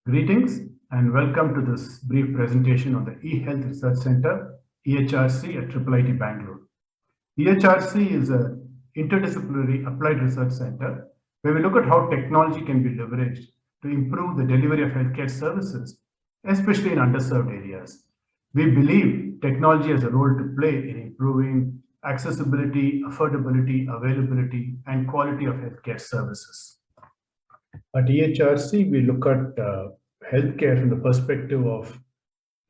Greetings and welcome to this brief presentation on the Ehealth Research Center, EHRC at IIIT-Bangalore. EHRC is an interdisciplinary applied research center where we look at how technology can be leveraged to improve the delivery of healthcare services, especially in underserved areas. We believe technology has a role to play in improving accessibility, affordability, availability, and quality of healthcare services. At EHRC, we look at healthcare from the perspective of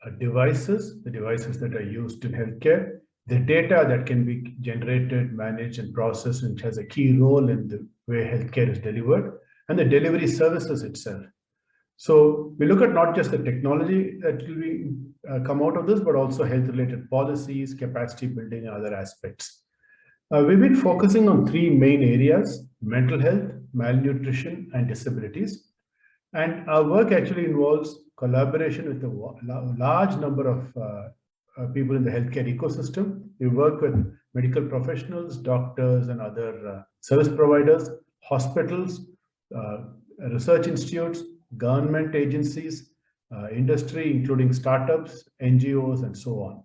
the devices that are used in healthcare, the data that can be generated, managed, and processed, which has a key role in the way healthcare is delivered, and the delivery services itself. So we look at not just the technology that will come out of this, but also health-related policies, capacity building, and other aspects. We've been focusing on three main areas: mental health, malnutrition, and disabilities. And our work actually involves collaboration with a large number of people in the healthcare ecosystem. We work with medical professionals, doctors, and other service providers, hospitals, research institutes, government agencies, industry, including startups, NGOs, and so on.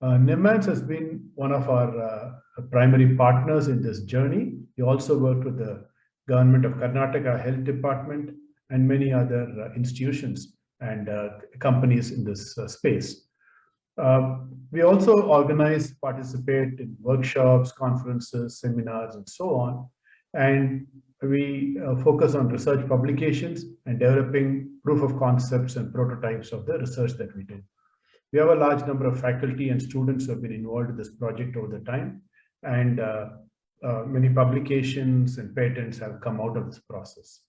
NIMHANS has been one of our primary partners in this journey. We also worked with the government of Karnataka Health Department and many other institutions and companies in this space. We also organize, participate in workshops, conferences, seminars, and so on. And we focus on research publications and developing proof of concepts and prototypes of the research that we do. We have a large number of faculty and students who have been involved in this project over the time, and many publications and patents have come out of this process.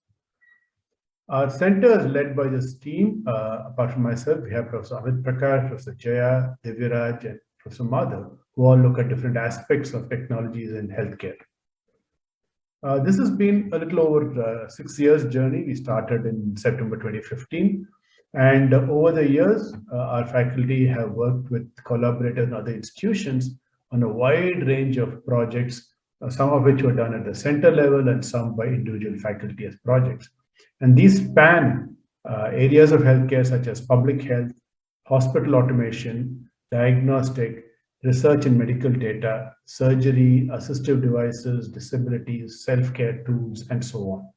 Our center is led by this team. Apart from myself, we have Professor Amit Prakash, Professor Jaya, Divyaraj, and Professor Madhav, who all look at different aspects of technologies in healthcare. This has been a little over 6 years journey. We started in September 2015. And over the years, our faculty have worked with collaborators and other institutions on a wide range of projects, some of which were done at the center level and some by individual faculty as projects. And these span areas of healthcare such as public health, hospital automation, diagnostic, research in medical data, surgery, assistive devices, disabilities, self-care tools, and so on.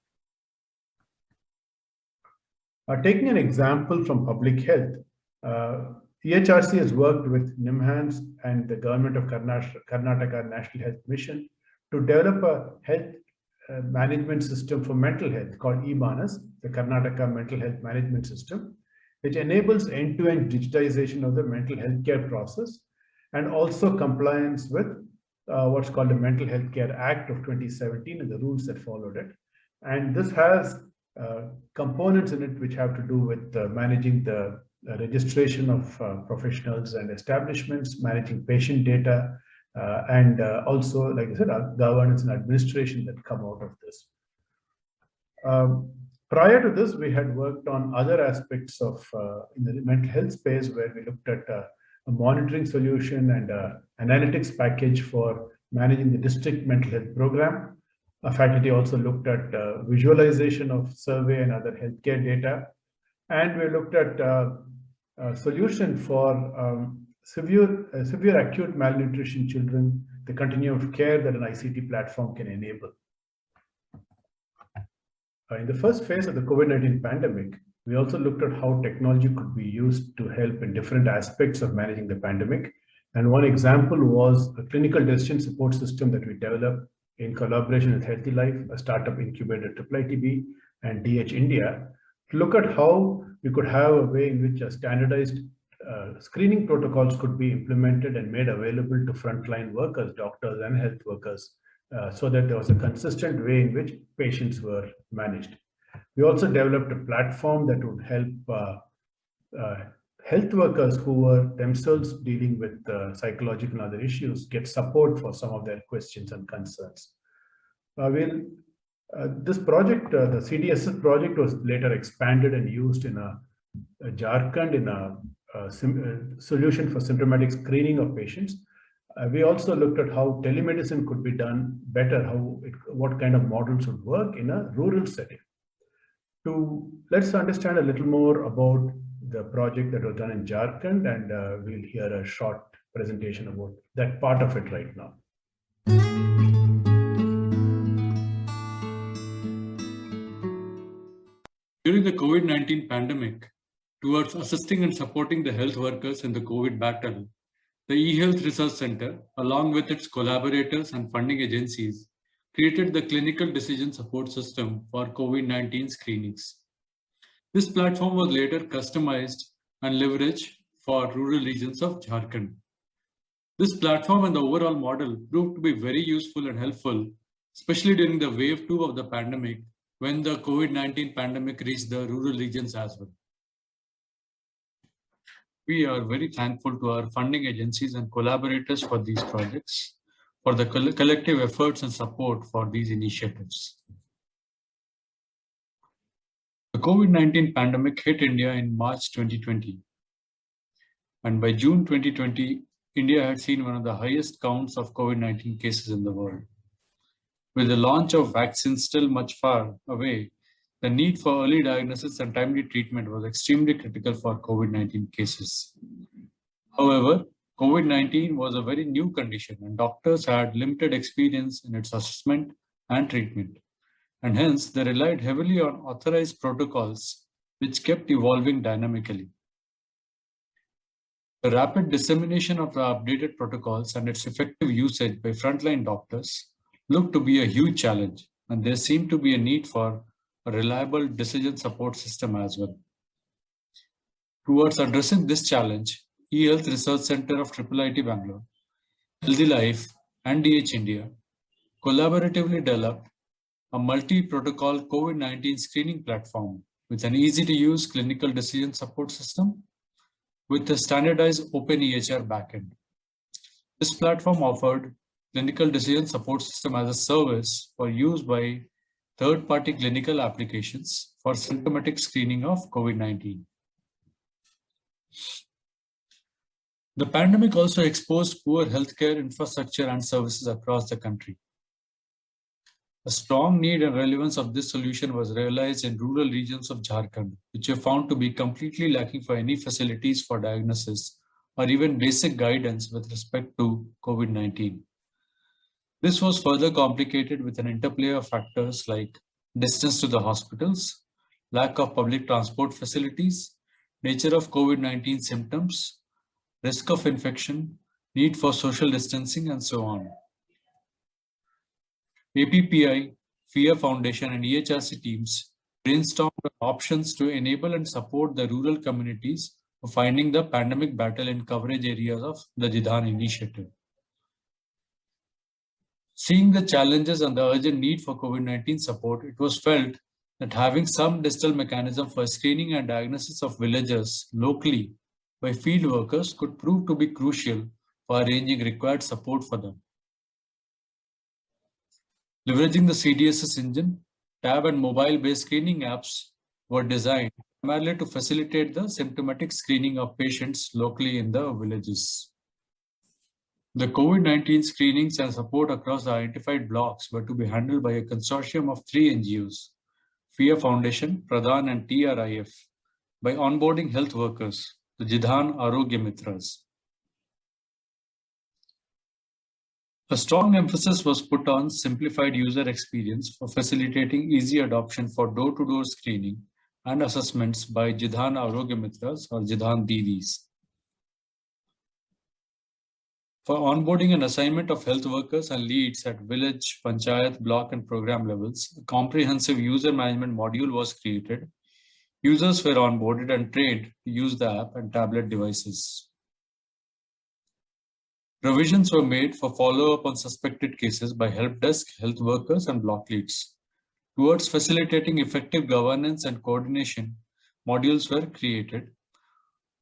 Taking an example from public health, EHRC has worked with NIMHANS and the government of Karnataka National Health Mission to develop a health management system for mental health called eManas, the Karnataka Mental Health Management System, which enables end-to-end digitization of the mental health care process and also compliance with what's called the Mental Health Care Act of 2017 and the rules that followed it. And this has components in it which have to do with managing the registration of professionals and establishments, managing patient data, and also, like I said, governance and administration that come out of this. Prior to this, we had worked on other aspects of in the mental health space where we looked at a monitoring solution and analytics package for managing the district mental health program. Our faculty also looked at visualization of survey and other healthcare data. And we looked at a solution for severe acute malnutrition children, the continuum of care that an ICT platform can enable. In the first phase of the COVID-19 pandemic, we also looked at how technology could be used to help in different aspects of managing the pandemic. And one example was a clinical decision support system that we developed in collaboration with Healthy Life, a startup incubator at IIITB and DH India, to look at how we could have a way in which a standardized screening protocols could be implemented and made available to frontline workers, doctors, and health workers, so that there was a consistent way in which patients were managed. We also developed a platform that would help health workers who were themselves dealing with psychological and other issues get support for some of their questions and concerns. This project, the CDSS project, was later expanded and used in Jharkhand in a solution for symptomatic screening of patients. We also looked at how telemedicine could be done better, what kind of models would work in a rural setting. Let's understand a little more about the project that was done in Jharkhand, and we'll hear a short presentation about that part of it right now. During the COVID-19 pandemic, towards assisting and supporting the health workers in the COVID battle, the Ehealth Research Center, along with its collaborators and funding agencies, created the Clinical Decision Support System for COVID-19 screenings. This platform was later customized and leveraged for rural regions of Jharkhand. This platform and the overall model proved to be very useful and helpful, especially during the wave 2 of the pandemic, when the COVID-19 pandemic reached the rural regions as well. We are very thankful to our funding agencies and collaborators for these projects, for the collective efforts and support for these initiatives. The COVID-19 pandemic hit India in March 2020. And by June 2020, India had seen one of the highest counts of COVID-19 cases in the world. With the launch of vaccines still much far away, the need for early diagnosis and timely treatment was extremely critical for COVID-19 cases. However, COVID-19 was a very new condition and doctors had limited experience in its assessment and treatment. And hence, they relied heavily on authorized protocols which kept evolving dynamically. The rapid dissemination of the updated protocols and its effective usage by frontline doctors looked to be a huge challenge, and there seemed to be a need for a reliable decision support system as well. Towards addressing this challenge, Ehealth Research Center of IIIT-Bangalore, Healthy Life, and DH India collaboratively developed a multi-protocol COVID-19 screening platform with an easy-to-use clinical decision support system with a standardized open EHR backend. This platform offered clinical decision support system as a service for use by third-party clinical applications for symptomatic screening of COVID-19. The pandemic also exposed poor healthcare infrastructure and services across the country. A strong need and relevance of this solution was realized in rural regions of Jharkhand, which were found to be completely lacking for any facilities for diagnosis or even basic guidance with respect to COVID-19. This was further complicated with an interplay of factors like distance to the hospitals, lack of public transport facilities, nature of COVID-19 symptoms, risk of infection, need for social distancing, and so on. APPI, FIA Foundation, and EHRC teams brainstormed options to enable and support the rural communities for finding the pandemic battle in coverage areas of the Jidhan initiative. Seeing the challenges and the urgent need for COVID-19 support, it was felt that having some digital mechanism for screening and diagnosis of villagers locally by field workers could prove to be crucial for arranging required support for them. Leveraging the CDSS engine, tab and mobile-based screening apps were designed primarily to facilitate the symptomatic screening of patients locally in the villages. The COVID-19 screenings and support across the identified blocks were to be handled by a consortium of 3 NGOs, FIA Foundation, Pradhan, and TRIF, by onboarding health workers, the Jidhan Arogya Mitras. A strong emphasis was put on simplified user experience for facilitating easy adoption for door-to-door screening and assessments by Jidhan Arogya Mitras or Jidhan Didis. For onboarding and assignment of health workers and leads at village, panchayat, block, and program levels, a comprehensive user management module was created. Users were onboarded and trained to use the app and tablet devices. Provisions were made for follow-up on suspected cases by help desk, health workers, and block leads. Towards facilitating effective governance and coordination, modules were created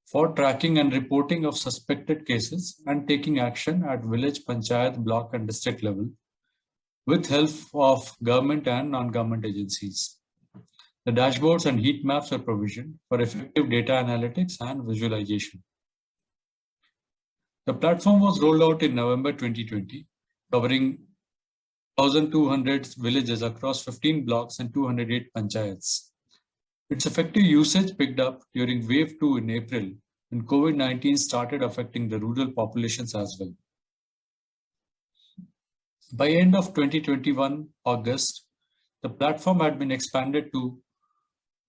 for tracking and reporting of suspected cases and taking action at village, panchayat, block, and district level with help of government and non-government agencies. The dashboards and heat maps were provisioned for effective data analytics and visualization. The platform was rolled out in November 2020, covering 1,200 villages across 15 blocks and 208 panchayats. Its effective usage picked up during Wave 2 in April, when COVID-19 started affecting the rural populations as well. By end of 2021 August, the platform had been expanded to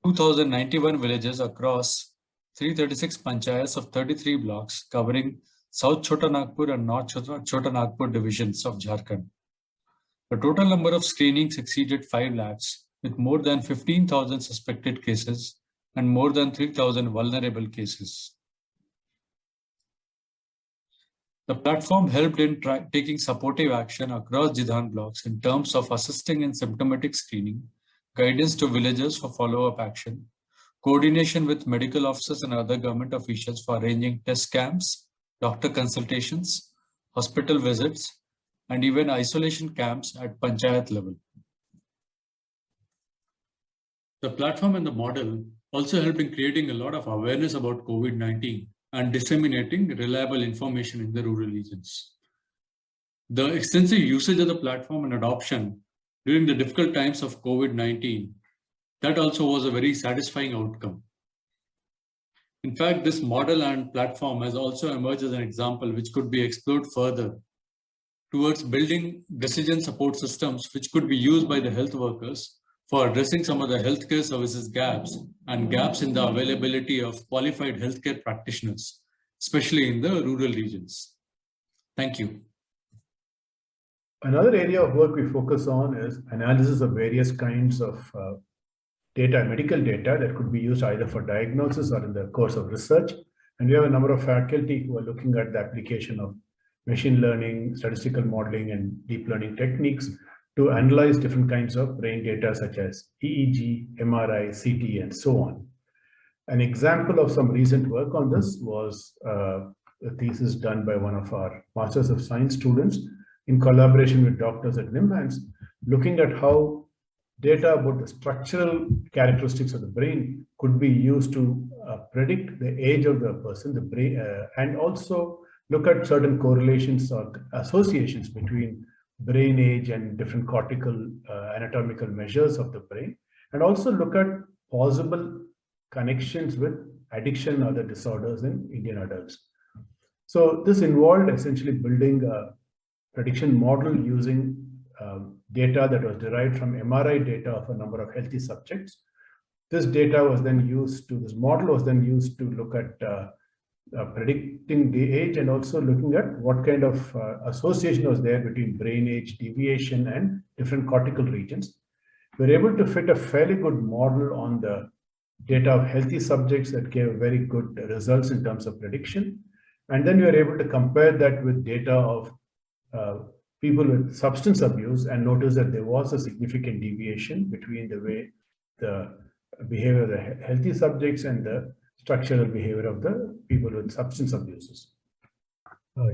2,091 villages across 336 panchayats of 33 blocks, covering South Chota Nagpur and North Chota Nagpur divisions of Jharkhand. The total number of screenings exceeded 5 lakhs, with more than 15,000 suspected cases and more than 3,000 vulnerable cases. The platform helped in taking supportive action across Jidhan blocks in terms of assisting in symptomatic screening, guidance to villagers for follow-up action, coordination with medical officers and other government officials for arranging test camps, doctor consultations, hospital visits, and even isolation camps at panchayat level. The platform and the model also helped in creating a lot of awareness about COVID-19 and disseminating reliable information in the rural regions. The extensive usage of the platform and adoption during the difficult times of COVID-19, that also was a very satisfying outcome. In fact, this model and platform has also emerged as an example which could be explored further towards building decision support systems which could be used by the health workers for addressing some of the healthcare services gaps and gaps in the availability of qualified healthcare practitioners, especially in the rural regions. Thank you. Another area of work we focus on is analysis of various kinds of data, medical data that could be used either for diagnosis or in the course of research. And we have a number of faculty who are looking at the application of machine learning, statistical modeling, and deep learning techniques to analyze different kinds of brain data such as EEG, MRI, CT, and so on. An example of some recent work on this was a thesis done by one of our Masters of Science students in collaboration with doctors at NIMHANS, looking at how data about the structural characteristics of the brain could be used to predict the age of the person, the brain, and also look at certain correlations or associations between brain age and different cortical anatomical measures of the brain, and also look at possible connections with addiction and other disorders in Indian adults. So this involved essentially building a prediction model using data that was derived from MRI data of a number of healthy subjects. This data was then used to, this model was then used to look at predicting the age and also looking at what kind of association was there between brain age, deviation, and different cortical regions. We were able to fit a fairly good model on the data of healthy subjects that gave very good results in terms of prediction. And then we were able to compare that with data of people with substance abuse and notice that there was a significant deviation between the way the behavior of the healthy subjects and the structural behavior of the people with substance abuses.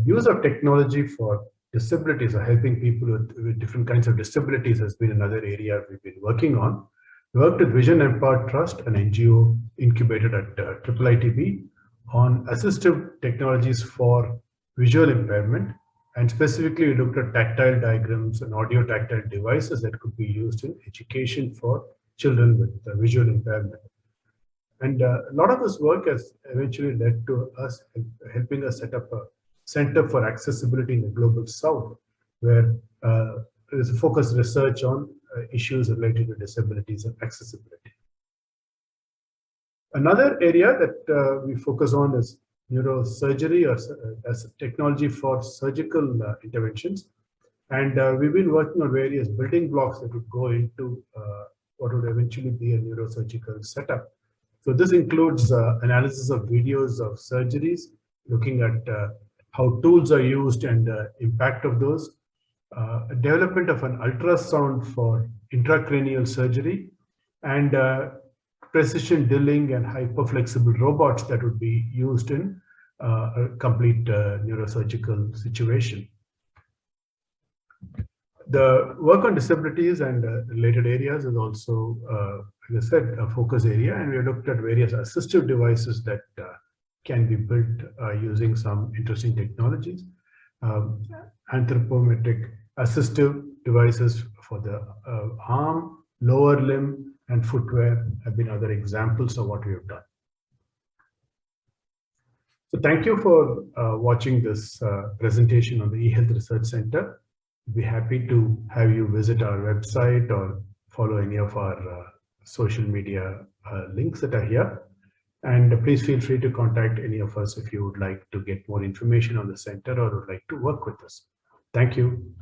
Use of technology for disabilities or helping people with different kinds of disabilities has been another area we've been working on. We worked with Vision Empowered Trust, an NGO incubated at IIIT-B, on assistive technologies for visual impairment. And specifically, we looked at tactile diagrams and audio tactile devices that could be used in education for children with visual impairment. And a lot of this work has eventually led to us helping us set up a Center for Accessibility in the Global South, where there's a focused research on issues related to disabilities and accessibility. Another area that we focus on is neurosurgery, or as technology for surgical interventions. And we've been working on various building blocks that would go into what would eventually be a neurosurgical setup. So this includes analysis of videos of surgeries, looking at how tools are used and the impact of those, development of an ultrasound for intracranial surgery, and precision drilling and hyperflexible robots that would be used in a complete neurosurgical situation. The work on disabilities and related areas is also, as I said, a focus area, and we looked at various assistive devices that can be built using some interesting technologies. Anthropometric assistive devices for the arm, lower limb, and footwear have been other examples of what we have done. So thank you for watching this presentation on the eHealth Research Center. We'll be happy to have you visit our website or follow any of our social media links that are here. And please feel free to contact any of us if you would like to get more information on the center or would like to work with us. Thank you.